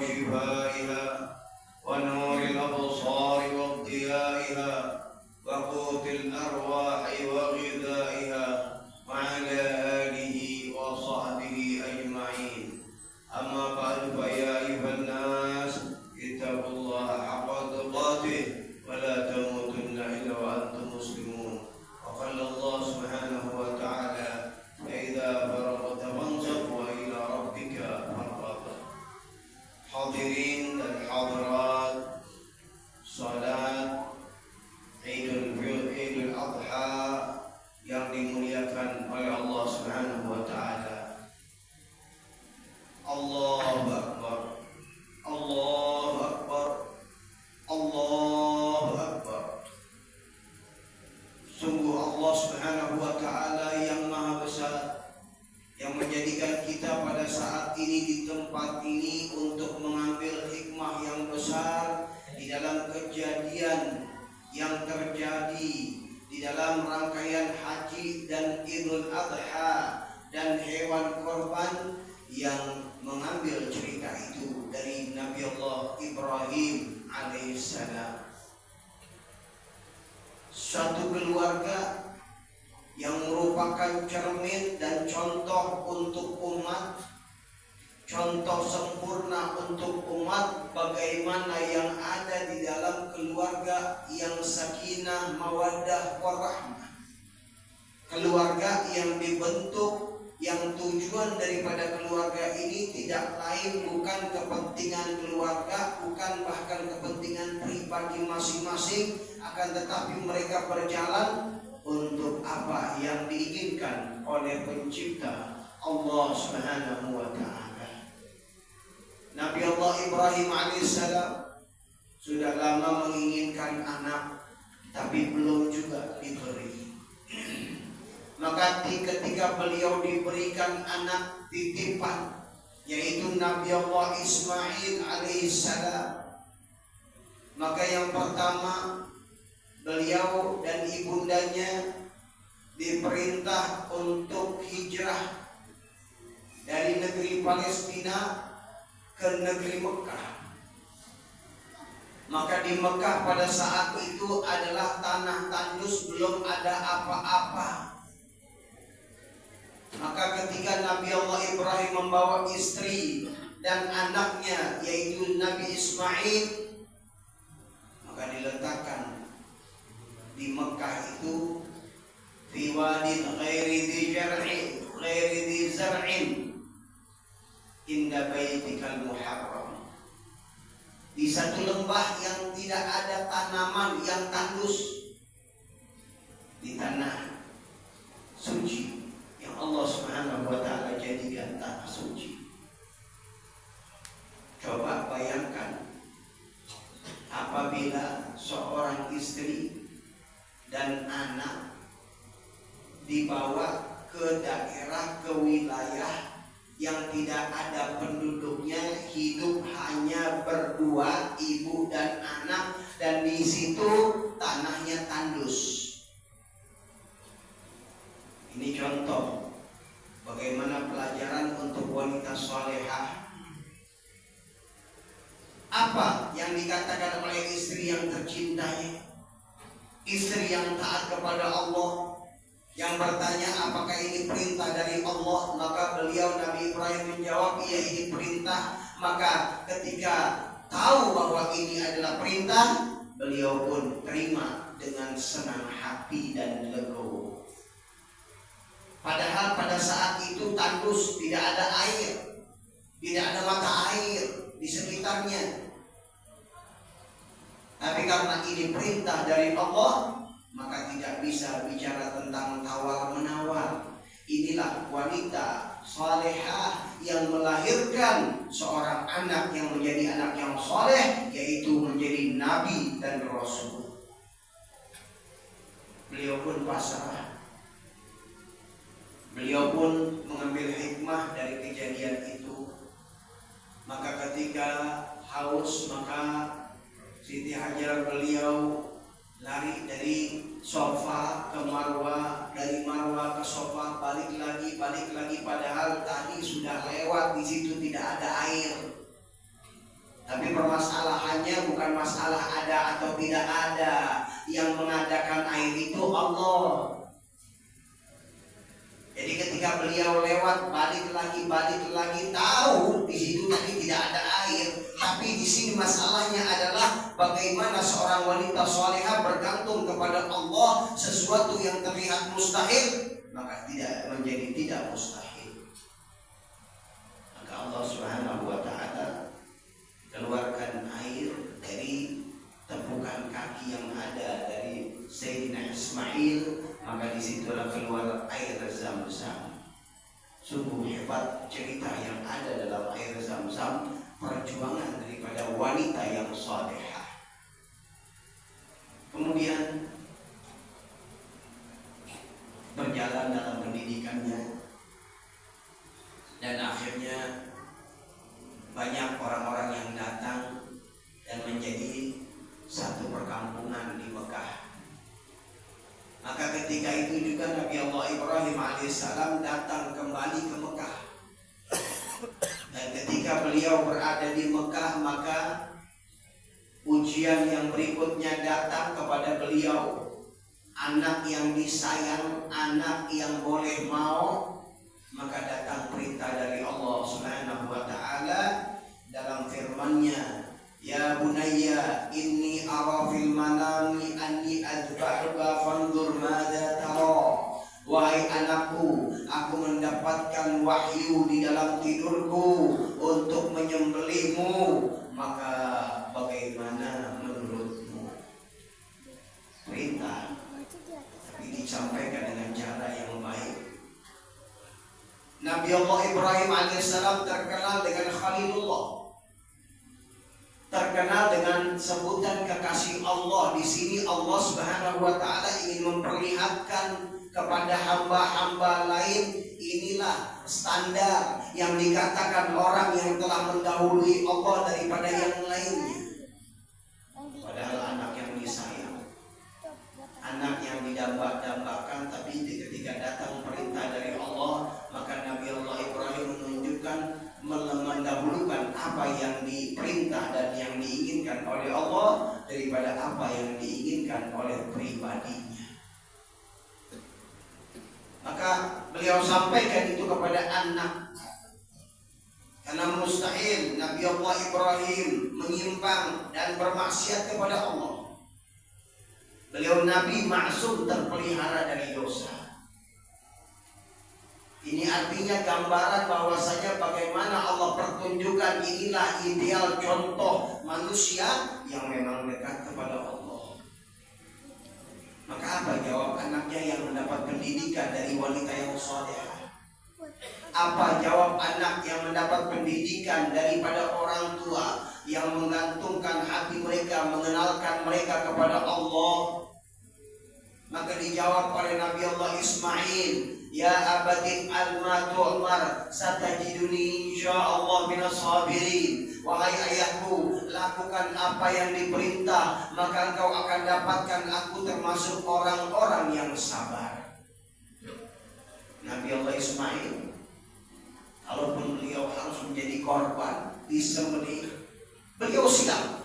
وشفائها ونور الأبصار وضيائها وقوت الأرواح وغذائها وعلى آله وصحبه أجمعين. أما بعد فيا أيها الناس اتقوا الله حق تقاته ولا تموتن إلا وأنتم مسلمون. وقال الله سبحانه وتعالى فإذا فرغت فانصب وإلى ربك فارغب. Hadirin dan hadirat, salat Idul Adha yang dimuliakan oleh Allah Subhanahu wa taala. Allahu Akbar. Allahu Akbar. Allahu Akbar. Sungguh Allah Subhanahu wa taala yang Maha Besar, yang menjadikan kita pada saat ini di tempat ini untuk mengambil hikmah yang besar di dalam kejadian yang terjadi di dalam rangkaian haji dan Idul Adha dan hewan korban, yang mengambil cerita itu dari Nabi Allah Ibrahim alaihissalam. Suatu keluarga yang merupakan cermin dan contoh untuk umat, contoh sempurna untuk umat bagaimana yang ada di dalam keluarga yang sakinah, mawaddah, warahmah. Keluarga yang dibentuk, yang tujuan daripada keluarga ini tidak lain bukan kepentingan keluarga, bukan bahkan kepentingan pribadi masing-masing, akan tetapi mereka berjalan untuk apa yang diinginkan oleh pencipta Allah Subhanahu wa ta'ala. Nabi Allah Ibrahim alaihissalam sudah lama menginginkan anak, tapi belum juga diberi. Maka ketika beliau diberikan anak titipan, yaitu Nabi Allah Ismail alaihissalam, maka yang pertama beliau dan ibundanya diperintah untuk hijrah dari negeri Palestina ke negeri Mekah. Maka di Mekah pada saat itu adalah tanah tandus, belum ada apa-apa. Maka ketika Nabi Allah Ibrahim membawa istri dan anaknya yaitu Nabi Ismail, maka diletakkan di Mekah itu fi wadin ghairi dhi zar'in inda baitikal muharram, di satu lembah yang tidak ada tanaman yang tandus, di tanah suci yang Allah Subhanahu wa taala jadikan tanah suci. Coba bayangkan apabila seorang istri dan anak dibawa ke daerah, ke wilayah yang tidak ada penduduknya, hidup hanya berdua, ibu dan anak, dan di situ tanahnya tandus. Ini contoh bagaimana pelajaran untuk wanita salehah. Apa yang dikatakan oleh istri yang tercintai, istri yang taat kepada Allah, yang bertanya apakah ini perintah dari Allah? Maka beliau Nabi Ibrahim menjawab, iya ini perintah. Maka ketika tahu bahwa ini adalah perintah, beliau pun terima dengan senang hati dan legowo. Padahal pada saat itu tandus, tidak ada air, tidak ada mata air di sekitarnya. Tapi karena ini perintah dari Allah, maka tidak bisa bicara tentang tawar-menawar. Inilah wanita salehah yang melahirkan seorang anak yang menjadi anak yang saleh, yaitu menjadi nabi dan rasul. Beliau pun pasrah. Beliau pun mengambil hikmah dari kejadian itu. Maka ketika haus, maka Siti Hajar beliau lari dari sofa ke Marwah, dari Marwah ke sofa, balik lagi, padahal tadi sudah lewat, di situ tidak ada air. yang mengadakan air itu Allah. Jadi ketika beliau lewat balik lagi tahu di situ tadi tidak ada air, tapi di sini masalahnya adalah bagaimana seorang wanita salehah bergantung kepada Allah, sesuatu yang terlihat mustahil maka tidak mustahil. Maka Allah Subhanahu wa taala keluarkan air dari tepukan kaki yang ada dari Sayyidina Ismail, maka disitulah keluar air Zam-Zam. Sungguh hebat cerita yang ada dalam air Zam-Zam, perjuangan daripada wanita yang salehah. Kemudian berjalan dalam pendidikannya, dan akhirnya banyak orang-orang yang datang dan menjadi satu perkampungan di Mekah. Maka ketika itu juga Nabi Allah Ibrahim alaihissalam datang kembali ke Mekah. Dan ketika beliau berada di Mekah, maka ujian yang berikutnya datang kepada beliau. Anak yang disayang, anak yang boleh mau, maka datang perintah dari Allah Subhanahu wa taala dalam firman-Nya, "Ya bunayya inni ara fil manami anni adba'uka fanzur madza tara." Wahai anakku, aku mendapatkan wahyu di dalam tidurku untuk menyembelihmu, maka bagaimana menurutmu? Perintah, tapi disampaikan dengan cara yang baik. Nabi Allah Ibrahim alaihissalam terkenal dengan Khalilullah, terkenal dengan sebutan kekasih Allah. Di sini Allah Subhanahu wa taala ingin memperlihatkan kepada hamba-hamba lain, inilah standar yang dikatakan orang yang telah mendahului Allah daripada yang lainnya. Padahal anak yang disayang, anak yang didamba-dambakan, tapi ketika datang perintah dari Allah, maka Nabi Allah Ibrahim menunjukkan mendahulukan apa yang diperintah dan yang diinginkan oleh Allah daripada apa yang diinginkan oleh pribadinya. Maka beliau sampaikan itu kepada anak, karena mustahil Nabi Allah Ibrahim menyimpang dan bermaksiat kepada Allah. Beliau Nabi maksum, terpelihara dari dosa. Ini artinya gambaran bahwasanya bagaimana Allah pertunjukkan inilah ideal contoh manusia yang memang dekat kepada Allah. Maka apa jawab anaknya yang mendapat pendidikan dari wanita yang salehah? Apa jawab anak yang mendapat pendidikan daripada orang tua yang menggantungkan hati mereka, mengenalkan mereka kepada Allah? Maka dijawab oleh Nabi Allah Ismail, "Ya abati al-ma tu'mar satajiduni insyaallah minas sabirin." Wahai ayahku, lakukan apa yang diperintah, maka engkau akan dapatkan aku termasuk orang-orang yang sabar. Nabi Allah Ismail, kalaupun beliau harus menjadi korban disembelih, beliau siap.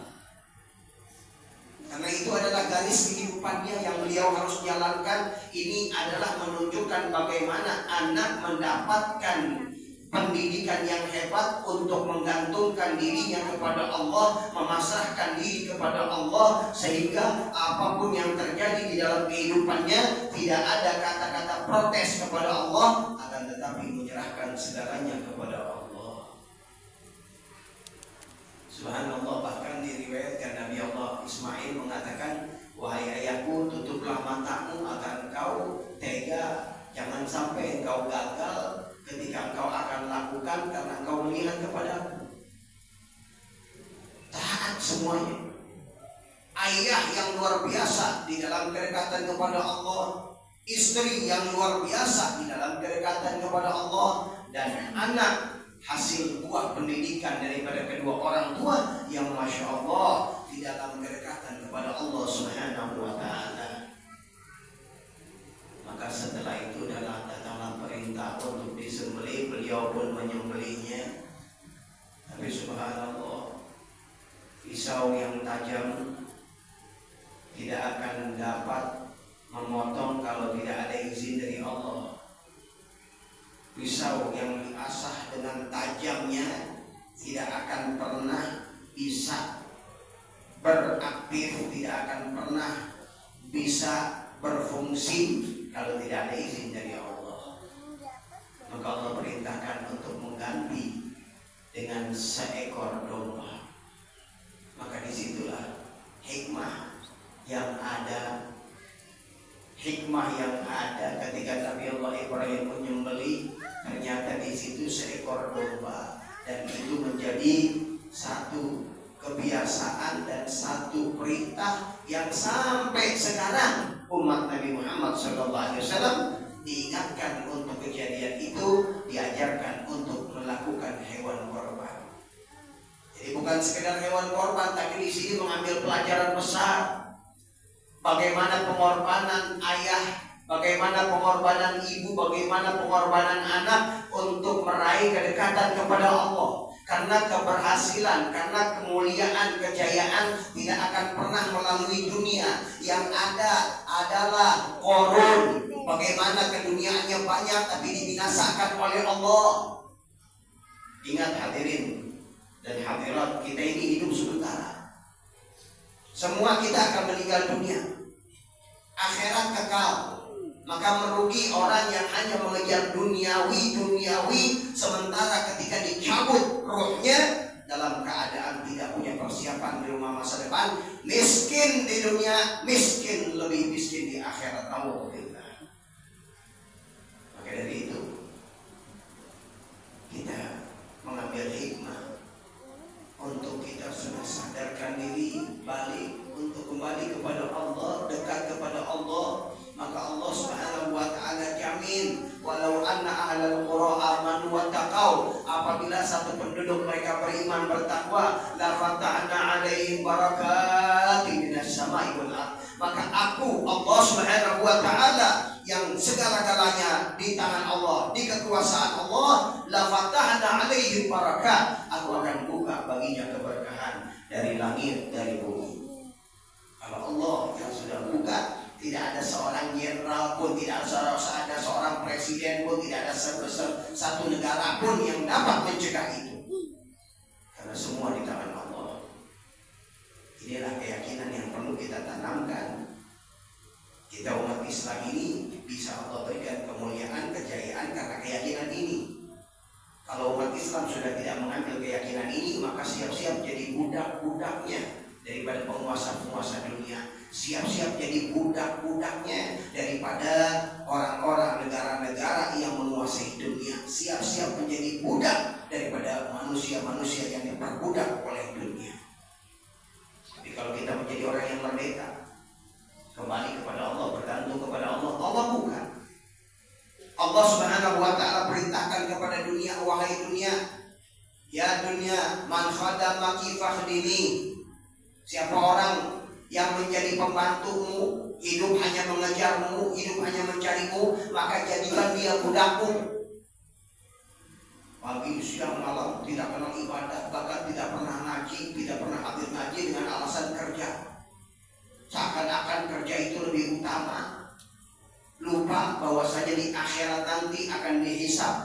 Karena itu adalah garis kehidupannya yang beliau harus jalankan. Ini adalah menunjukkan bagaimana anak mendapatkan pendidikan yang hebat untuk menggantungkan dirinya kepada Allah, memasrahkan diri kepada Allah, sehingga apapun yang terjadi di dalam kehidupannya tidak ada kata-kata protes kepada Allah, akan tetapi menyerahkan segalanya kepada Allah. Subhanallah, bahkan diriwayatkan Nabi Allah Ismail mengatakan, "Wahai ayahku, tutuplah matamu agar engkau tega, jangan sampai engkau gagal ketika engkau akan lakukan karena engkau melihat kepadaku." Taat semuanya. Ayah yang luar biasa di dalam kedekatan kepada Allah, istri yang luar biasa di dalam kedekatan kepada Allah, dan anak hasil buah pendidikan daripada kedua orang tua yang Masya Allah di dalam kedekatan kepada Allah Subhanahu wa ta'ala. Maka setelah itu datanglah perintah untuk disembelih, beliau pun menyembelihnya. Tapi subhanallah, pisau yang tajam tidak akan dapat memotong kalau tidak ada izin dari Allah. Pisau yang diasah dengan tajamnya tidak akan pernah bisa beraktif, tidak akan pernah bisa berfungsi kalau tidak ada izin dari Allah. Maka Allah perintahkan untuk mengganti dengan seekor domba. Maka disitulah hikmah yang ada. Hikmah yang ada ketika Nabi Allah Ibrahim menyembelih, ternyata di situ seekor domba, dan itu menjadi satu kebiasaan dan satu perintah yang sampai sekarang umat Nabi Muhammad SAW diingatkan untuk kejadian itu, diajarkan untuk melakukan hewan korban. Jadi bukan sekedar hewan korban, tapi di sini mengambil pelajaran besar. Bagaimana pengorbanan ayah, bagaimana pengorbanan ibu, bagaimana pengorbanan anak untuk meraih kedekatan kepada Allah. Karena keberhasilan, karena kemuliaan, kejayaan tidak akan pernah melalui dunia. Yang ada adalah korun. Bagaimana keduniaannya banyak tapi dibinasakan oleh Allah. Ingat hadirin dan hadirat, kita ini hidup sementara. Semua kita akan meninggal dunia. Akhirat kekal. Maka merugi orang yang hanya mengejar duniawi, sementara ketika dicabut rohnya dalam keadaan tidak punya persiapan di rumah masa depan, miskin di dunia, miskin, lebih miskin di akhirat. Alhamdulillah. Maka dari itu kita mengambil hikmah untuk kita sudah sadarkan diri, balik untuk kembali kepada Allah, dekat kepada Allah. Maka Allah Subhanahu wa taala jamin, walau anna ahlal qura amanu wattaqau, apabila satu penduduk mereka beriman bertakwa, la fatahna alaihim barakatin minas samai wal ardh. Maka aku Allah Subhanahu wa taala yang segala-galanya di tangan Allah, di kekuasaan Allah, la fatahna alaihim barakat, aku akan buka baginya keberkahan dari langit, dari bumi. Kalau Allah yang sudah buka, tidak ada seorang jenderal pun, tidak ada seorang presiden pun, tidak ada satu negara pun yang dapat mencegah itu. Karena semua di tangan Allah. Inilah keyakinan yang perlu kita tanamkan. Kita umat Islam ini bisa Allah berikan kemuliaan, kejayaan karena keyakinan ini. Kalau umat Islam sudah tidak mengambil keyakinan ini, maka siap-siap jadi budak-budaknya daripada penguasa-penguasa dunia. Siap-siap jadi budak-budaknya daripada orang-orang negara-negara yang menguasai dunia. Siap-siap menjadi budak daripada manusia-manusia yang diperbudak oleh dunia. Tapi kalau kita menjadi orang yang merdeka, kembali kepada Allah, bergantung kepada Allah, Allah bukan. Allah Subhanahu wa taala perintahkan kepada dunia, wahai dunia, ya dunia, man khadamaki fakhdini. Siapa orang yang menjadi pembantumu, hidup hanya mengejarmu, hidup hanya mencarimu, maka jadikan dia budakmu. Pagi, siang, malam tidak pernah ibadah, bahkan tidak pernah ngaji, tidak pernah hadir ngaji dengan alasan kerja. Seakan-akan kerja itu lebih utama. Lupa bahwasanya di akhirat nanti akan dihisab.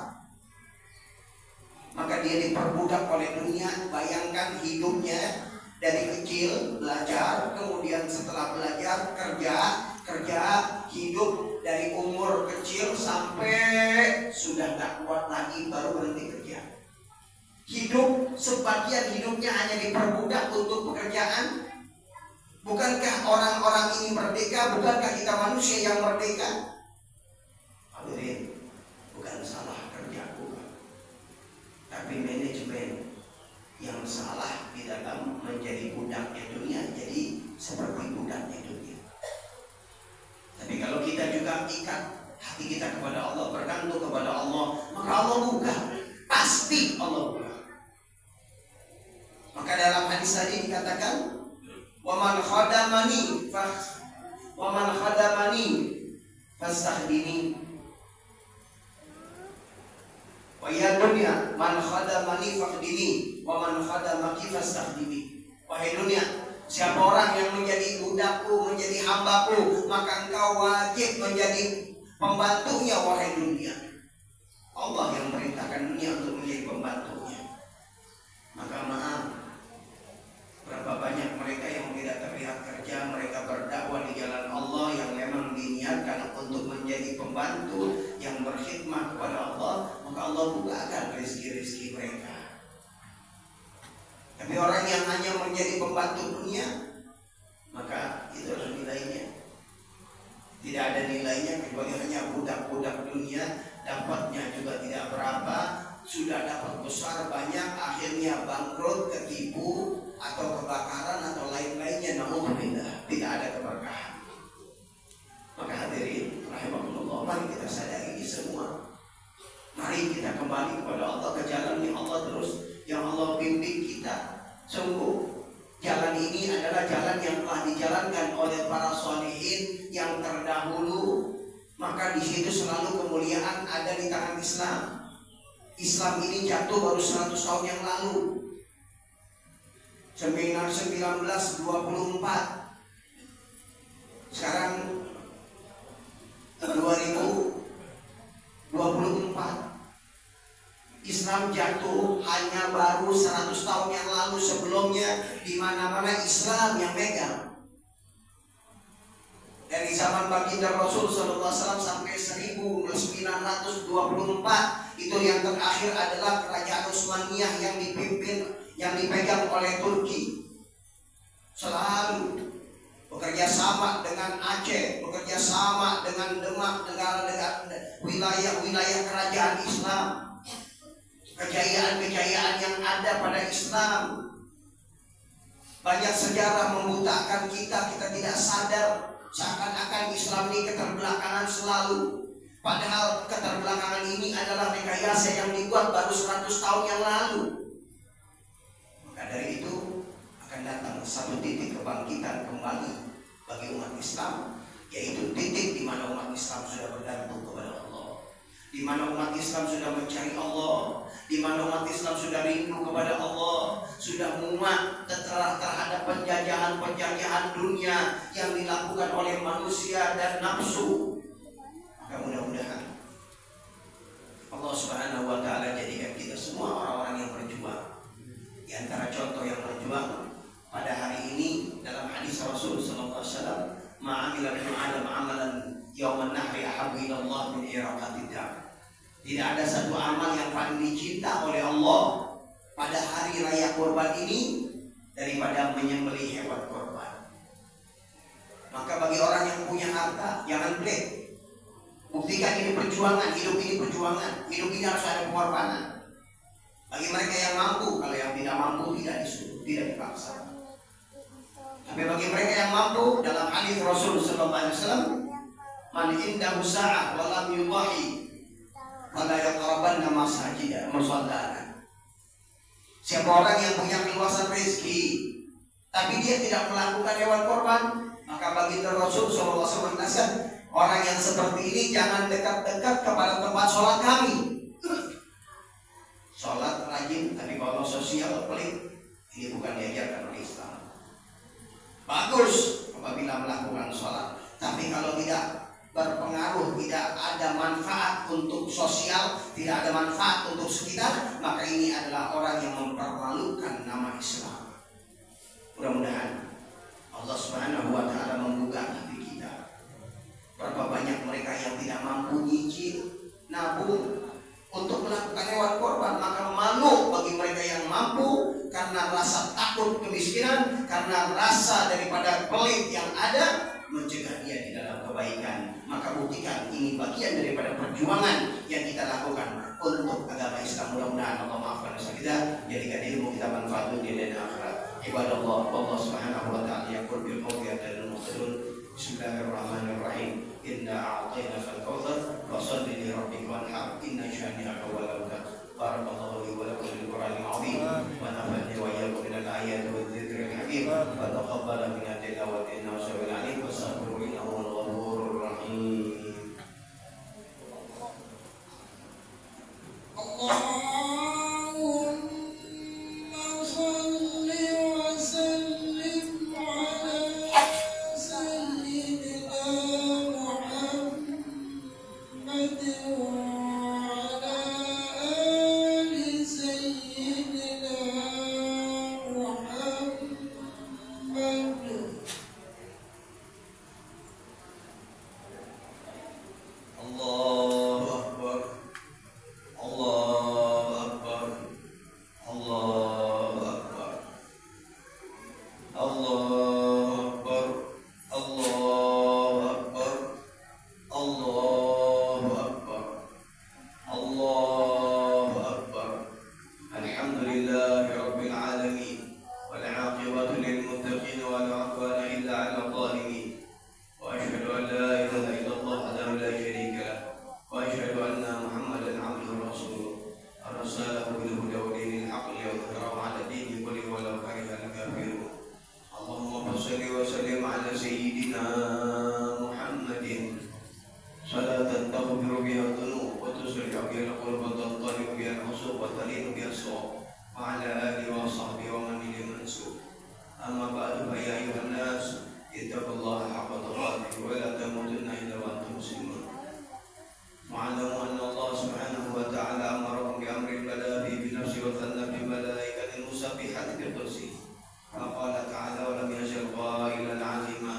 Maka dia diperbudak oleh dunia. Bayangkan hidupnya dari kecil belajar, kemudian setelah belajar kerja, hidup dari umur kecil sampai sudah tak kuat lagi baru berhenti kerja. Hidup, sebagian hidupnya hanya diperbudak untuk pekerjaan. Bukankah orang-orang ini merdeka? Bukankah kita manusia yang merdeka? Hadirin, bukan salah kerja, bukan. Tapi manajemen yang salah di dalam menjadi budaknya dunia, jadi seperti budaknya dunia. Tapi kalau kita juga ikat hati kita kepada Allah, bergantung kepada Allah, maka Allah buka, pasti Allah buka. Maka dalam hadis tadi dikatakan, waman khadamani fastahdini. Wa ya dunya man khadamani fakhdini wa man khadamaki fastakhdimi. Wahai dunia, Siapa orang yang menjadi budakku, menjadi hambaku, maka engkau wajib menjadi pembantunya, wahai dunia. Allah yang perintahkan dunia untuk menjadi pembantunya. Maka maaf, berapa banyak mereka yang tidak terlihat kerja, mereka berdakwah di jalan Allah yang memang diniatkan untuk menjadi pembantu yang berkhidmat kepada Allah, maka Allah bukakan rezeki-rezeki mereka. Tapi orang yang hanya menjadi pembantu dunia, maka itulah nilainya. Tidak ada nilainya kecuali hanya budak-budak dunia, dapatnya juga tidak berapa, sudah dapat besar banyak, akhirnya bangkrut, ketipu, atau kebakaran atau lain-lainnya. Naudzubillah, tidak ada keberkahan. Maka hadirin rahimakumullah, mari kita sadari ini semua. Mari kita kembali kepada Allah, ke jalan yang Allah terus, yang Allah bimbing kita. Sungguh jalan ini adalah jalan yang telah dijalankan oleh para sholihin yang terdahulu. Maka di situ selalu kemuliaan ada di tangan Islam. Islam ini jatuh baru 100 tahun yang lalu, 1924. Sekarang 2024. Islam jatuh hanya baru 100 tahun yang lalu. Sebelumnya di mana-mana Islam yang megang. Dari zaman baginda Rasul sallallahu alaihi wasallam sampai 1924, itu yang terakhir adalah kerajaan Utsmaniyah yang dipegang oleh Turki. Selalu bekerja sama dengan Aceh, bekerja sama dengan Demak, negara-negara wilayah-wilayah kerajaan Islam. Kejayaan-kejayaan yang ada pada Islam. Banyak sejarah membutakan kita tidak sadar. Seakan-akan Islam ini keterbelakangan selalu. Padahal keterbelakangan ini adalah rekayasa yang dibuat baru 100 tahun yang lalu. Maka dari itu akan datang satu titik kebangkitan kembali bagi umat Islam, yaitu titik di mana umat Islam sudah bergantung kepada Allah, di mana umat Islam sudah mencari Allah, di mana umat Islam sudah rindu kepada Allah, sudah muak terhadap penjajahan dunia yang dilakukan oleh manusia dan nafsu. Maka mudah-mudahan Allah Subhanahu wa taala jadikan kita semua orang-orang yang berjuang. Di antara contoh yang berjuang pada hari ini dalam hadis Rasul sallallahu alaihi wasallam, ma'amila bin adam amalan yauman nahri ahabbu ila Allah min iraqatid dam. Tidak ada satu amal yang paling dicinta oleh Allah pada hari raya kurban ini daripada menyembelih hewan kurban. Maka bagi orang yang punya harta, jangan pelit. Buktikan ini perjuangan, hidup ini perjuangan, hidup ini harus ada pengorbanan. Bagi mereka yang mampu, kalau yang tidak mampu tidak disuruh, tidak dipaksa. Tapi bagi mereka yang mampu, dalam hadis Rasul sallallahu alaihi wasallam, man indahu sa'ah wa lam yudahi fala yaqrabanna masajida musallana. Siapa orang yang punya keluasan rezeki tapi dia tidak melakukan hewan korban, maka baginda Rasul sallallahu alaihi wasallam menasihat, orang yang seperti ini jangan dekat-dekat kepada tempat sholat kami. Sholat rajin, tapi kalau sosial pelit, ini bukan diajarkan oleh Islam. Bagus apabila melakukan sholat, tapi kalau tidak berpengaruh, tidak ada manfaat untuk sosial, tidak ada manfaat untuk sekitar, maka ini adalah orang yang mempermalukan nama Islam. Mudah-mudahan Allah Subhanahu wa taala membuka hati kita. Berapa banyak mereka yang tidak mampu nyicil, nabung untuk melakukan hewan korban, maka malu bagi mereka yang mampu karena rasa takut kemiskinan, karena rasa daripada pelit yang ada mencegah dia di dalam kebaikan. Maka buktikan ini bagian daripada perjuangan yang kita lakukan untuk agama Islam. Mudah-mudahan Allah maafkan dosa kita, jadikan ilmu kita manfaat dunia dan akhirat. Ibadallah, Allah Subhanahu wa taala yaqul bil qawli dan muqtadun. Bismillahirrahmanirrahim. Inna a'tainakal kautsar fasholli li rabbika wanhar. Inna syani'aka wal abtar. Barakallahu li wa lakum bil Qur'anil 'azim wa nafa'ani wa iyyakum min al-ayati wa dzikril hakim. Wa taqabbal minna tilawati innahu sami'un 'alim. Wastaghfiru innahu huwal ghafurur rahim. Allahumma shalli wa sallim أما بعد فيا أيها الناس اتقوا الله حق تقاته ولا تموتن إلا وأنتم مسلمون. واعلموا أن الله سبحانه وتعالى أمركم بأمر بدأ به بنفسه وثنى بملائكة مسبحات بقدسه. فقال تعالى: ولم يزل قائلا عليما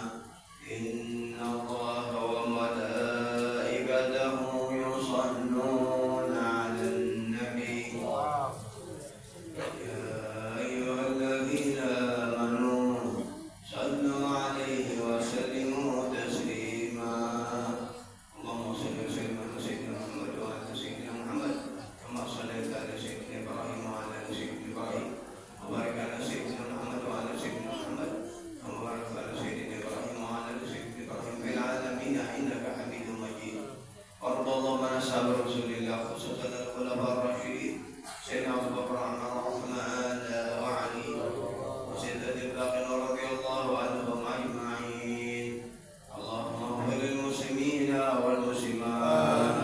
إن الله وملائكته يصلون على النبي يا أيها الذين آمنوا صلوا عليه وسلموا تسليما. اللهم صل وسلم على سيدنا محمد وعلى سيدنا محمد كما صليت على سيدنا إبراهيم وعلى آل سيدنا إبراهيم وبارك على سيدنا محمد وعلى سيدنا محمد كما باركت على سيدنا إبراهيم وعلى آل سيدنا إبراهيم في العالمين إنك حميد مجيد. وارض اللهم عن أصحاب رسول الله خصوصا الخلفاء الراشدين سيدنا أبو بكر وعمر وعثمان وعلي وسيدنا الباقين رضي الله عنهم أجمعين. اللهم اغفر للمسلمين والمسلمات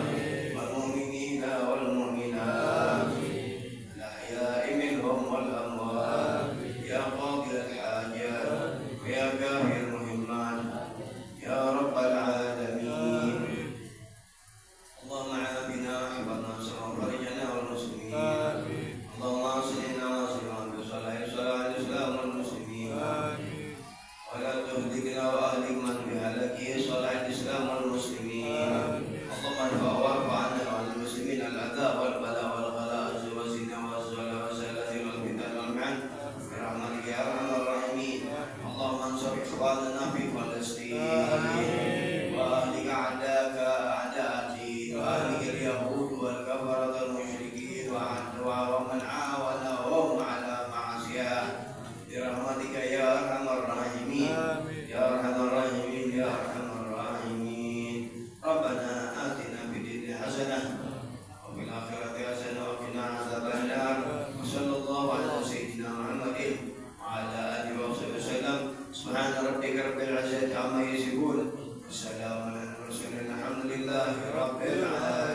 والمؤمنين والمؤمنات الأحياء منهم والأموات يا قاضي الحاجات ويا كافي المهمات يا رب العالمين. اللهم عافنا واحفظنا وسلم فرجنا والمسلمين. اللهم اصلحنا واصلح بصلاح الاسلام والمسلمين ولا تهلكنا واهلك من بهلكه صلاح الاسلام والمسلمين. اللهم ارفع وارفع عنا وعن المسلمين الاذى والبلاء والغلاء والزنا والزلل والزلازل والفتن والمحن برحمتك يا ارحم الراحمين. اللهم انصر اخواننا في فلسطين واهلك اعداءك اعداء الدين واهلك اليهود والكفره المشركين ومن عاونهم على معصيه برحمتك يا ارحم الراحمين يا ارحم الراحمين يا ارحم الراحمين. ربنا آتنا في الدنيا حسنه وفي الاخره حسنه وقنا عذاب النار. وصلى الله على سيدنا محمد وعلى اله وصحبه وسلم. سبحان ربك رب العزه عما يصفون وسلام على المرسلين الحمد لله رب العالمين.